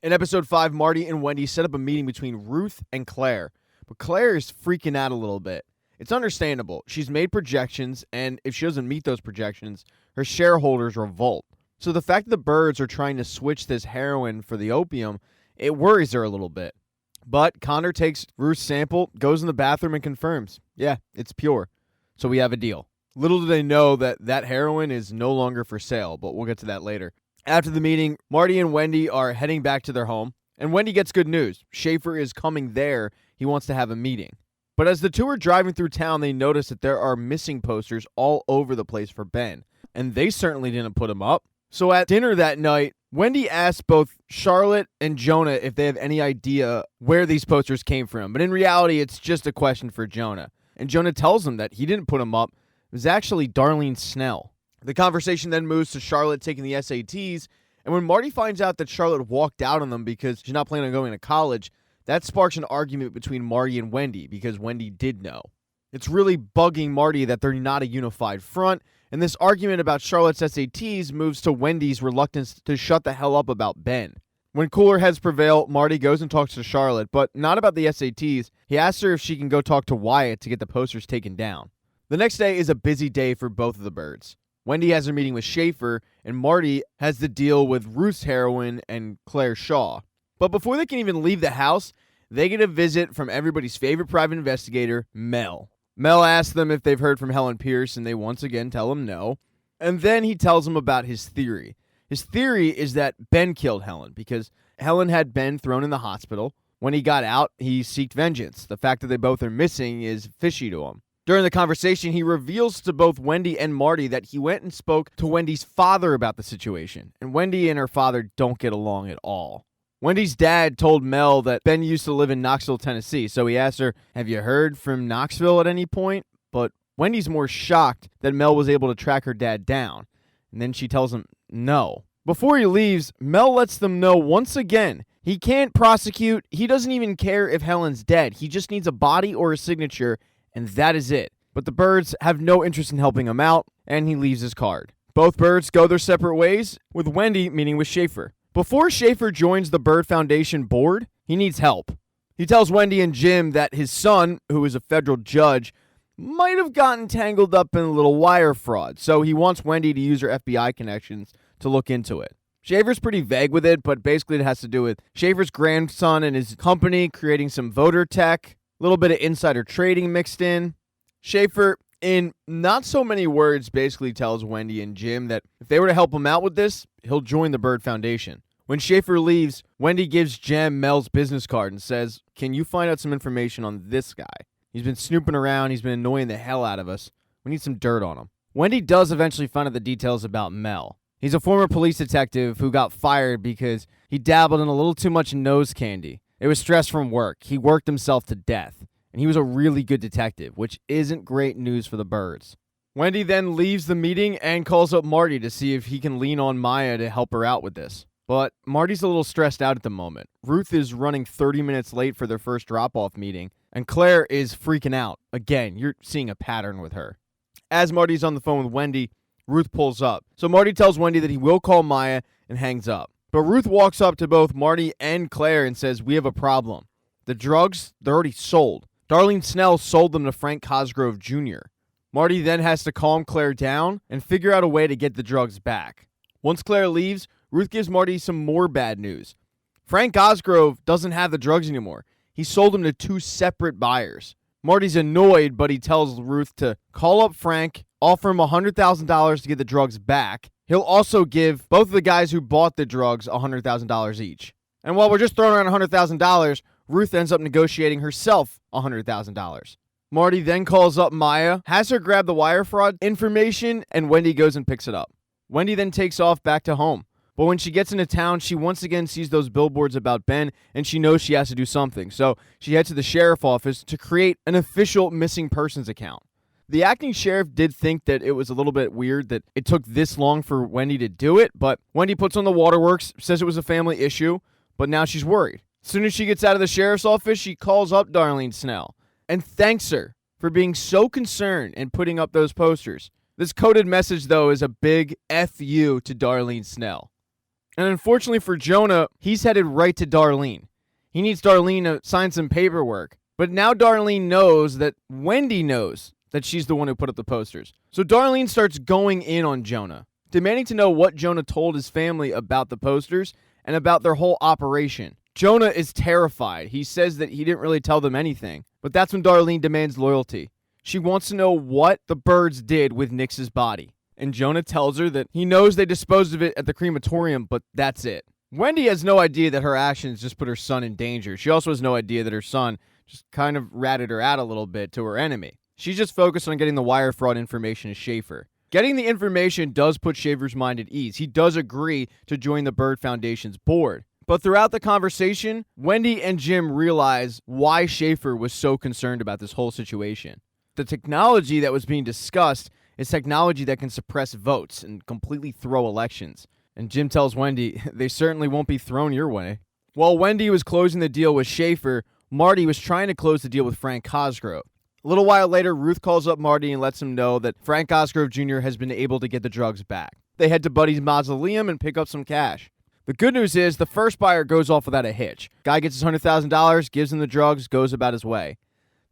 In episode 5, Marty and Wendy set up a meeting between Ruth and Claire. But Claire is freaking out a little bit. It's understandable. She's made projections, and if she doesn't meet those projections, her shareholders revolt. So the fact that the birds are trying to switch this heroin for the opium, it worries her a little bit. But Connor takes Ruth's sample, goes in the bathroom, and confirms, yeah, it's pure. So we have a deal. Little do they know that heroin is no longer for sale, but we'll get to that later. After the meeting, Marty and Wendy are heading back to their home, and Wendy gets good news. Schaefer is coming there. He wants to have a meeting. But as the two are driving through town, they notice that there are missing posters all over the place for Ben, and they certainly didn't put them up. So at dinner that night, Wendy asks both Charlotte and Jonah if they have any idea where these posters came from, but in reality, it's just a question for Jonah. And Jonah tells them that he didn't put them up. It was actually Darlene Snell. The conversation then moves to Charlotte taking the SATs, and when Marty finds out that Charlotte walked out on them because she's not planning on going to college, that sparks an argument between Marty and Wendy because Wendy did know. It's really bugging Marty that they're not a unified front, and this argument about Charlotte's SATs moves to Wendy's reluctance to shut the hell up about Ben. When cooler heads prevail, Marty goes and talks to Charlotte, but not about the SATs. He asks her if she can go talk to Wyatt to get the posters taken down. The next day is a busy day for both of the birds. Wendy has her meeting with Schaefer, and Marty has the deal with Ruth's heroin and Claire Shaw. But before they can even leave the house, they get a visit from everybody's favorite private investigator, Mel. Mel asks them if they've heard from Helen Pierce, and they once again tell him no. And then he tells them about his theory. His theory is that Ben killed Helen because Helen had Ben thrown in the hospital. When he got out, he sought vengeance. The fact that they both are missing is fishy to him. During the conversation, he reveals to both Wendy and Marty that he went and spoke to Wendy's father about the situation, and Wendy and her father don't get along at all. Wendy's dad told Mel that Ben used to live in Knoxville, Tennessee, so he asked her, have you heard from Knoxville at any point? But Wendy's more shocked that Mel was able to track her dad down, and then she tells him no. Before he leaves, Mel lets them know once again he can't prosecute. He doesn't even care if Helen's dead. He just needs a body or a signature, and that is it. But the birds have no interest in helping him out, and he leaves his card. Both birds go their separate ways, with Wendy meeting with Schaefer. Before Schaefer joins the Bird Foundation board, he needs help. He tells Wendy and Jim that his son, who is a federal judge, might have gotten tangled up in a little wire fraud, so he wants Wendy to use her FBI connections to look into it. Schaefer's pretty vague with it, but basically it has to do with Schaefer's grandson and his company creating some voter tech, a little bit of insider trading mixed in. Schaefer, in not so many words, basically tells Wendy and Jim that if they were to help him out with this, he'll join the Bird Foundation. When Schaefer leaves, Wendy gives Jem Mel's business card and says, can you find out some information on this guy? He's been snooping around. He's been annoying the hell out of us. We need some dirt on him. Wendy does eventually find out the details about Mel. He's a former police detective who got fired because he dabbled in a little too much nose candy. It was stress from work. He worked himself to death. And he was a really good detective, which isn't great news for the birds. Wendy then leaves the meeting and calls up Marty to see if he can lean on Maya to help her out with this. But Marty's a little stressed out at the moment. Ruth is running 30 minutes late for their first drop-off meeting, and Claire is freaking out. Again, you're seeing a pattern with her. As Marty's on the phone with Wendy, Ruth pulls up. So Marty tells Wendy that he will call Maya and hangs up. But Ruth walks up to both Marty and Claire and says, we have a problem. The drugs, they're already sold. Darlene Snell sold them to Frank Cosgrove Jr. Marty then has to calm Claire down and figure out a way to get the drugs back. Once Claire leaves, Ruth gives Marty some more bad news. Frank Cosgrove doesn't have the drugs anymore. He sold them to two separate buyers. Marty's annoyed, but he tells Ruth to call up Frank, offer him $100,000 to get the drugs back. He'll also give both of the guys who bought the drugs $100,000 each. And while we're just throwing around $100,000, Ruth ends up negotiating herself $100,000. Marty then calls up Maya, has her grab the wire fraud information, and Wendy goes and picks it up. Wendy then takes off back to home. But when she gets into town, she once again sees those billboards about Ben, and she knows she has to do something. So she heads to the sheriff's office to create an official missing persons account. The acting sheriff did think that it was a little bit weird that it took this long for Wendy to do it, but Wendy puts on the waterworks, says it was a family issue, but now she's worried. As soon as she gets out of the sheriff's office, she calls up Darlene Snell and thanks her for being so concerned and putting up those posters. This coded message, though, is a big F you to Darlene Snell. And unfortunately for Jonah, he's headed right to Darlene. He needs Darlene to sign some paperwork. But now Darlene knows that Wendy knows that she's the one who put up the posters. So Darlene starts going in on Jonah, demanding to know what Jonah told his family about the posters and about their whole operation. Jonah is terrified. He says that he didn't really tell them anything. But that's when Darlene demands loyalty. She wants to know what the birds did with Nix's body. And Jonah tells her that he knows they disposed of it at the crematorium, but that's it. Wendy has no idea that her actions just put her son in danger. She also has no idea that her son just kind of ratted her out a little bit to her enemy. She's just focused on getting the wire fraud information to Schaefer. Getting the information does put Schaefer's mind at ease. He does agree to join the Bird Foundation's board. But throughout the conversation, Wendy and Jim realize why Schaefer was so concerned about this whole situation. The technology that was being discussed is technology that can suppress votes and completely throw elections. And Jim tells Wendy, they certainly won't be thrown your way. While Wendy was closing the deal with Schaefer, Marty was trying to close the deal with Frank Cosgrove. A little while later, Ruth calls up Marty and lets him know that Frank Cosgrove Jr. has been able to get the drugs back. They head to Buddy's mausoleum and pick up some cash. The good news is the first buyer goes off without a hitch. Guy gets his $100,000, gives him the drugs, goes about his way.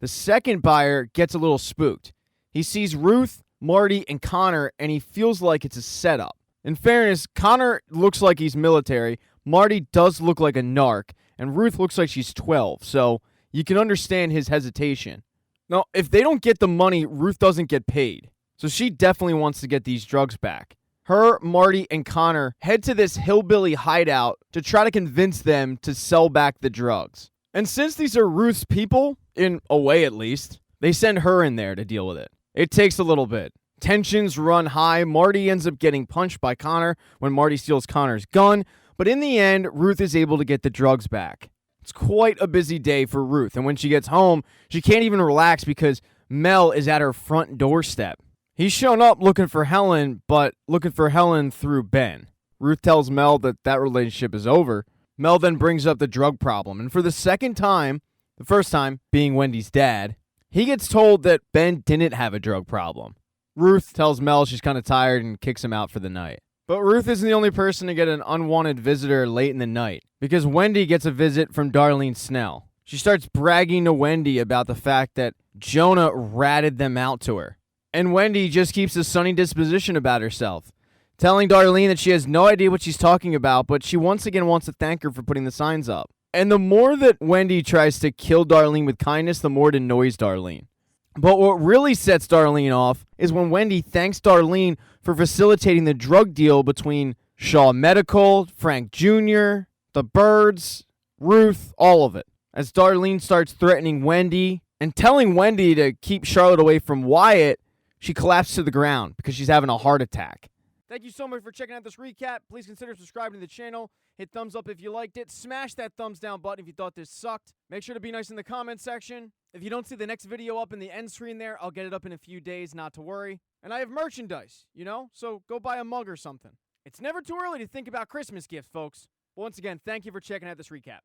The second buyer gets a little spooked. He sees Ruth, Marty, and Connor, and he feels like it's a setup. In fairness, Connor looks like he's military, Marty does look like a narc, and Ruth looks like she's 12, so you can understand his hesitation. Now, if they don't get the money, Ruth doesn't get paid, so she definitely wants to get these drugs back. Her, Marty, and Connor head to this hillbilly hideout to try to convince them to sell back the drugs. And since these are Ruth's people, in a way at least, they send her in there to deal with it. It takes a little bit. Tensions run high. Marty ends up getting punched by Connor when Marty steals Connor's gun, but in the end, Ruth is able to get the drugs back. It's quite a busy day for Ruth, and when she gets home, she can't even relax because Mel is at her front doorstep. He's shown up looking for Helen, but looking for Helen through Ben. Ruth tells Mel that that relationship is over. Mel then brings up the drug problem, and for the second time, the first time being Wendy's dad, he gets told that Ben didn't have a drug problem. Ruth tells Mel she's kind of tired and kicks him out for the night. But Ruth isn't the only person to get an unwanted visitor late in the night, because Wendy gets a visit from Darlene Snell. She starts bragging to Wendy about the fact that Jonah ratted them out to her. And Wendy just keeps a sunny disposition about herself, telling Darlene that she has no idea what she's talking about, but she once again wants to thank her for putting the signs up. And the more that Wendy tries to kill Darlene with kindness, the more it annoys Darlene. But what really sets Darlene off is when Wendy thanks Darlene for facilitating the drug deal between Shaw Medical, Frank Jr., the Birds, Ruth, all of it. As Darlene starts threatening Wendy and telling Wendy to keep Charlotte away from Wyatt, she collapses to the ground because she's having a heart attack. Thank you so much for checking out this recap. Please consider subscribing to the channel. Hit thumbs up if you liked it. Smash that thumbs down button if you thought this sucked. Make sure to be nice in the comment section. If you don't see the next video up in the end screen there, I'll get it up in a few days, not to worry. And I have merchandise, so go buy a mug or something. It's never too early to think about Christmas gifts, folks. Once again, thank you for checking out this recap.